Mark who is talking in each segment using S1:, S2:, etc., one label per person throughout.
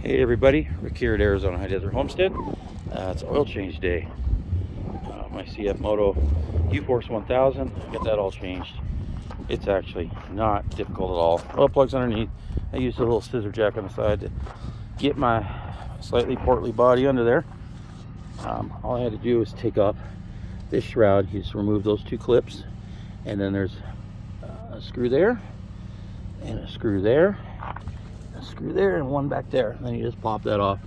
S1: Hey everybody, Rick here at Arizona High Desert Homestead. It's oil change day. My CF Moto U-Force 1000, I got that all changed. It's actually not difficult at all. Oil plugs underneath. I used a little scissor jack on the side to get my slightly portly body under there. All I had to do was take off this shroud. You just remove those two clips, and then there's a screw there, and a screw there, a screw there, and one back there. And then you just pop that off,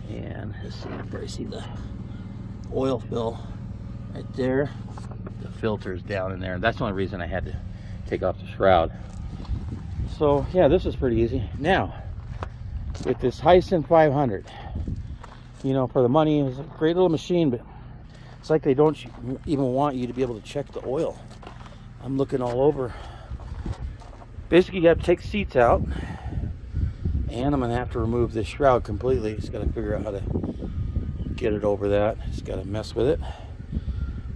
S1: and let's see, you can probably see the oil fill right there. The filter's down in there. That's the only reason I had to take off the shroud. So yeah, this is pretty easy. Now, with this Hisun 500, you know, for the money, it's a great little machine, but it's like they don't even want you to be able to check the oil. I'm looking all over. Basically, you have to take the seats out, and I'm gonna have to remove this shroud completely. Just gotta figure out how to get it over that. Just gotta mess with it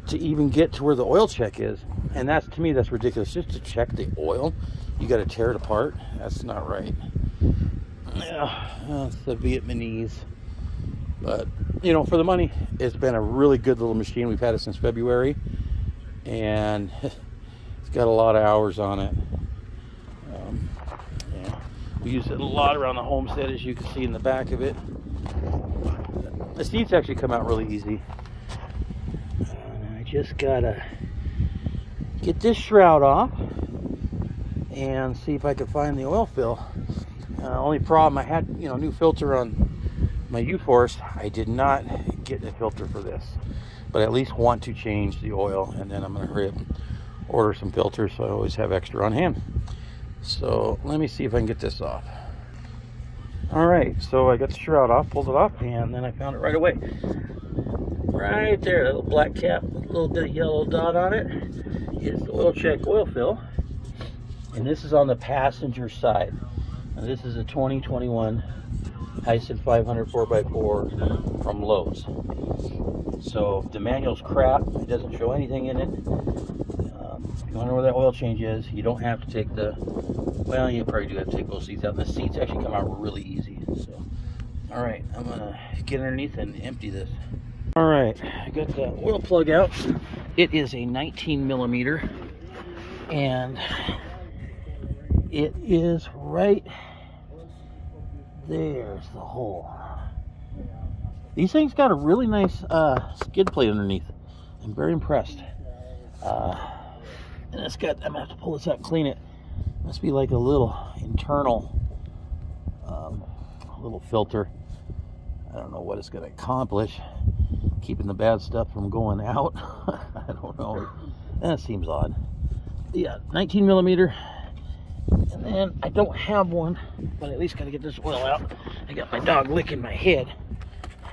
S1: to even get to where the oil check is. And that's, to me, that's ridiculous. Just to check the oil, you gotta tear it apart. That's not right. Yeah, it's the Vietnamese. But, you know, for the money, it's been a really good little machine. We've had it since February, and it's got a lot of hours on it. Yeah, we use it a lot around the homestead, as you can see in the back of it. The seats actually come out really easy. And I just gotta get this shroud off and see if I can find the oil fill. Only problem, I had, you know, new filter on my U-Force. I did not get a filter for this, but I at least want to change the oil, and then I'm going to hurry up and order some filters so I always have extra on hand. So let me see if I can get this off. All right, so I got the shroud off, pulled it off, and then I found it right away. Right there, that little black cap, a little bit of yellow dot on it, is the oil check oil fill, and this is on the passenger side. Now, this is a 2021 Hisun 500 4x4 from Lowe's. So if the manual's crap, it doesn't show anything in it. You don't know where that oil change is. You don't have to take the, well, you probably do have to take those seats out. The seats actually come out really easy. So, all right, I'm gonna get underneath and empty this. All right, I got the oil plug out. It is a 19 millimeter, and it is right there's the hole. These things got a really nice skid plate underneath. I'm very impressed. And it's got, I'm gonna have to pull this out and clean it. Must be like a little internal little filter. I don't know what it's gonna accomplish, keeping the bad stuff from going out. I don't know. That seems odd. Yeah, 19 millimeter. And then I don't have one, but at least gotta get this oil out. I got my dog licking my head.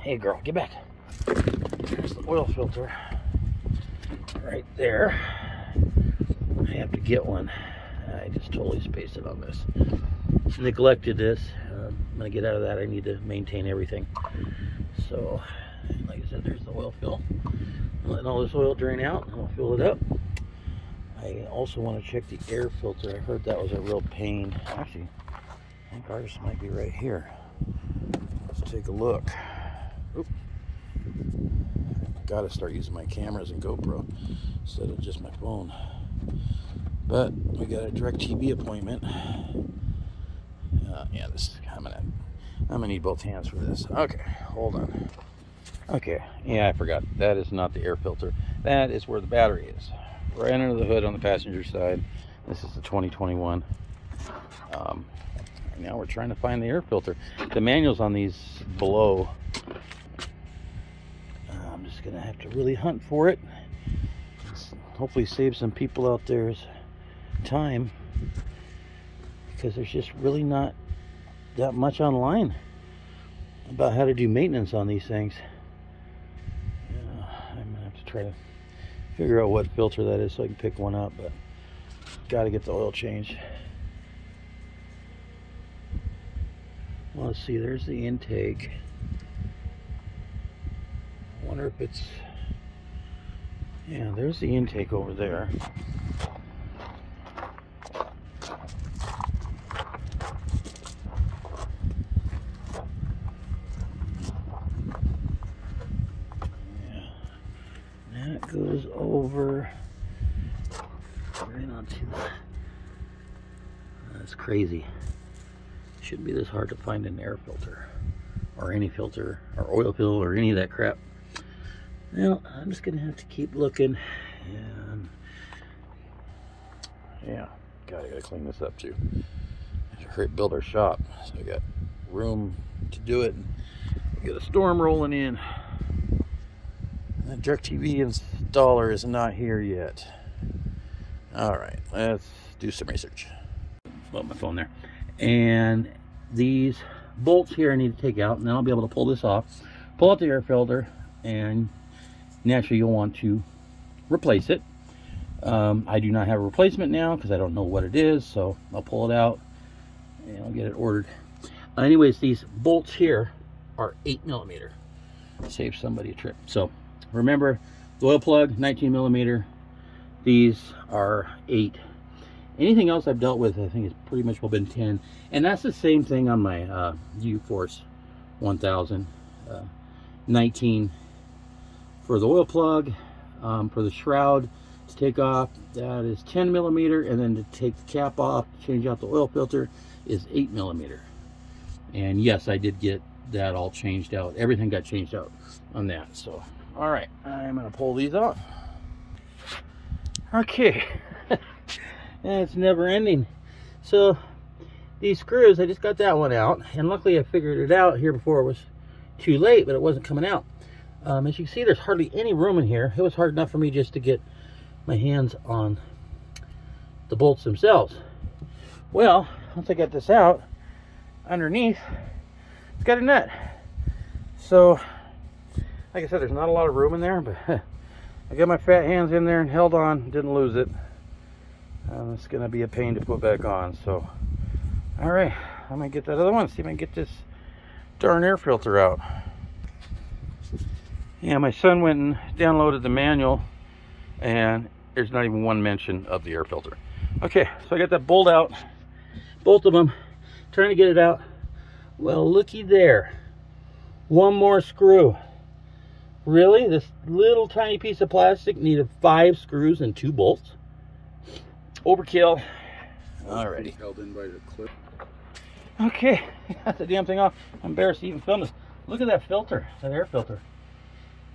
S1: Hey girl, get back. There's the oil filter right there. I have to get one. I just totally spaced it on this. Neglected this. I'm gonna get out of that. I need to maintain everything. So, like I said, there's the oil fill. I'm letting all this oil drain out, and I'll fill it up. I also want to check the air filter. I heard that was a real pain. Actually, I think ours might be right here. Let's take a look. Oop. Got to start using my cameras and GoPro instead of just my phone. But we got a DirecTV appointment. Yeah, this I'm gonna need both hands for this. Okay, hold on. Okay, yeah, I forgot. That is not the air filter. That is where the battery is. Right under the hood on the passenger side. This is the 2021. Now we're trying to find the air filter. The manual's on these below. I'm just gonna have to really hunt for it. Hopefully save some people out there's time, because there's just really not that much online about how to do maintenance on these things. I'm gonna have to try to figure out what filter that is so I can pick one up, but got to get the oil changed. Well, let's see, there's the intake. I wonder if it's, yeah, there's the intake over there. doors over. Right onto that. That's crazy. Shouldn't be this hard to find an air filter or any filter or oil pill or any of that crap. Well, I'm just gonna have to keep looking. And yeah, gotta clean this up too. Build our shop, so we got room to do it. We got a storm rolling in. The DirecTV installer is not here yet. All right, let's do some research. Float my phone there. And these bolts here I need to take out, and then I'll be able to pull this off, pull out the air filter, and naturally you'll want to replace it. I do not have a replacement now because I don't know what it is, so I'll pull it out and I'll get it ordered. Anyways, these bolts here are 8mm. Save somebody a trip. So remember, the oil plug 19mm. These are 8. Anything else I've dealt with, I think, it's pretty much been 10. And that's the same thing on my U-Force 1000. 19 for the oil plug. For the shroud to take off, that is 10mm. And then to take the cap off, change out the oil filter, is 8mm. And yes, I did get that all changed out. Everything got changed out on that. So, all right, I'm going to pull these off. Okay. And it's never ending. So these screws, I just got that one out, and luckily I figured it out here before it was too late, but it wasn't coming out. As you can see, there's hardly any room in here. It was hard enough for me just to get my hands on the bolts themselves. Well, once I get this out, underneath it's got a nut. So like I said, there's not a lot of room in there, but I got my fat hands in there and held on, didn't lose it. It's gonna be a pain to put back on. So all right, I'm gonna get that other one, see if I can get this darn air filter out. Yeah, my son went and downloaded the manual, and there's not even one mention of the air filter. Okay, so I got that bolt out, both of them, trying to get it out. Well, looky there, one more screw. Really? This little tiny piece of plastic needed 5 screws and 2 bolts? Overkill. Alrighty. Held in by the clip. Okay, got the damn thing off. I'm embarrassed to even film this. Look at that filter, that air filter.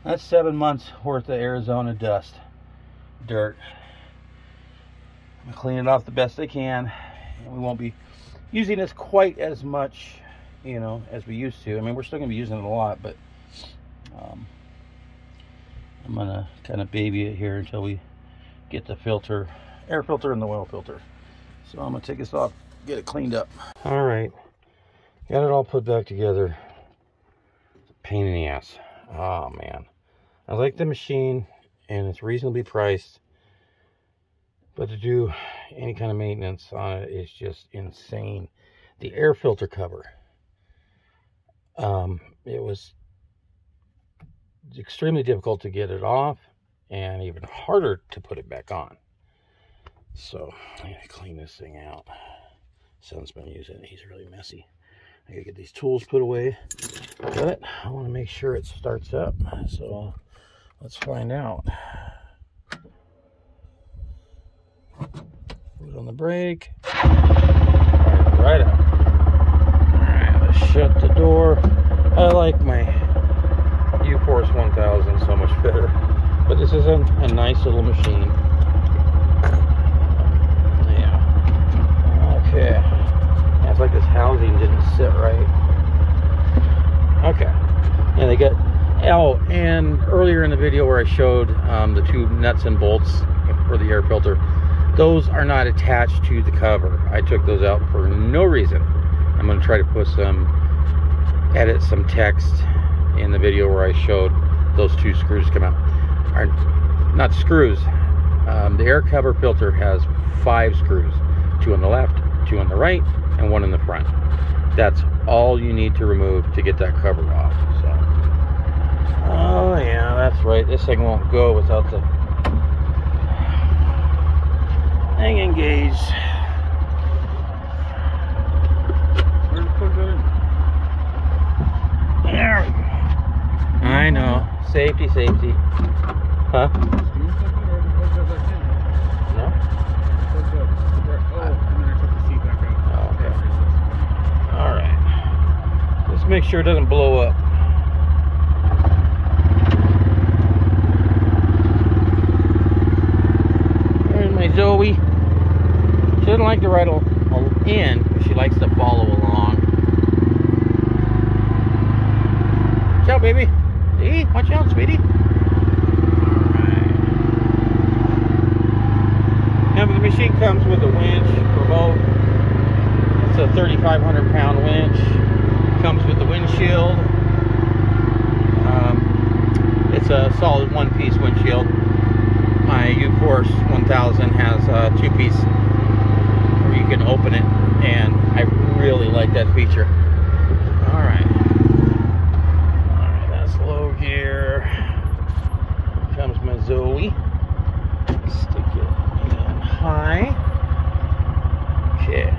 S1: That's 7 months worth of Arizona dust, dirt. I'm gonna clean it off the best I can. And we won't be using this quite as much, you know, as we used to. I mean, we're still gonna be using it a lot, but I'm gonna kind of baby it here until we get the filter, air filter and the oil filter. So I'm gonna take this off, get it cleaned up. All right, got it all put back together. It's a pain in the ass. Oh man, I like the machine and it's reasonably priced, but to do any kind of maintenance on it is just insane. The air filter cover, it was extremely difficult to get it off and even harder to put it back on. So I gotta clean this thing out. Son's been using it, he's really messy. I gotta get these tools put away, but I want to make sure it starts up. So let's find out. Put on the brake. Right up. Alright, let's shut the door. I like my U-Force 1000 so much better, but this is a nice little machine. Yeah. Okay. It's like this housing didn't sit right. Okay. And they got, oh, and earlier in the video where I showed the 2 nuts and bolts for the air filter, those are not attached to the cover. I took those out for no reason. I'm going to try to put edit some text in the video where I showed those 2 screws come out. Are not screws. The air cover filter has 5 screws, 2 on the left, 2 on the right, and 1 in the front. That's all you need to remove to get that cover off. So, oh yeah, that's right. This thing won't go without the hanging gauge. Where'd it put it? There we go. I know. Safety, safety. Huh? make sure it doesn't blow up. There's my Zoe. She doesn't like to ride in, but she likes to follow along. Watch out, baby. See? Watch out, sweetie. Alright. Now, the machine comes with a winch remote. It's a 3,500 pound winch. Comes with the windshield. It's a solid one-piece windshield. My U-Force 1000 has a two-piece where you can open it, and I really like that feature. Alright, that's low gear. Here comes my Zoe. Stick it in high. Okay.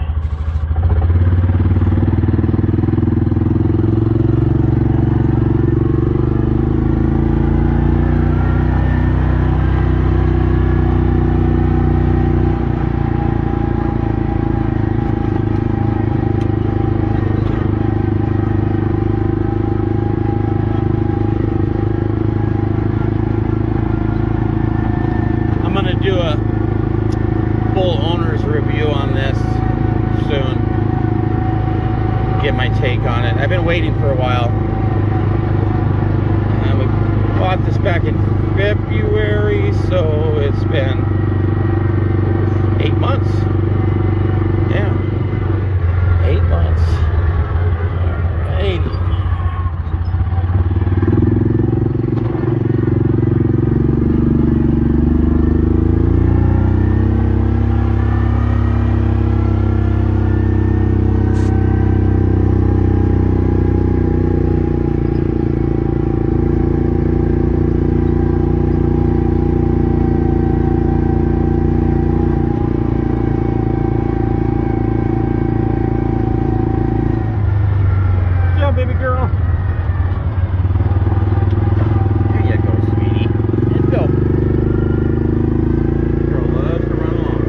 S1: Do a full owner's review on this soon. Get my take on it. I've been waiting for a while. We bought this back in February, so it's been 8 months. Yeah, 8 months. Alrighty. Baby girl. There you go, sweetie. Let's go. Girl loves to run along.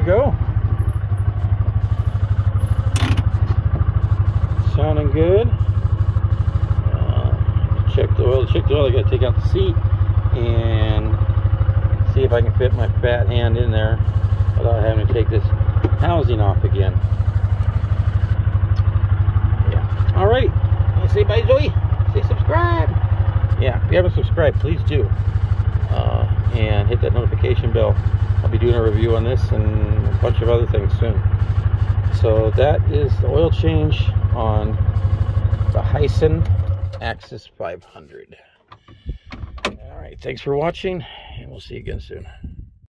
S1: Go. Sounding good. Check the oil. I gotta take out the seat and see if I can fit my fat hand in there without having to take this housing off again. Yeah. All right. Say bye, Zoe. Say subscribe. Yeah. If you haven't subscribed, please do. And hit that notification bell. I'll be doing a review on this and a bunch of other things soon. So that is the oil change on the Hisun Axis 500. All right, thanks for watching, and we'll see you again soon.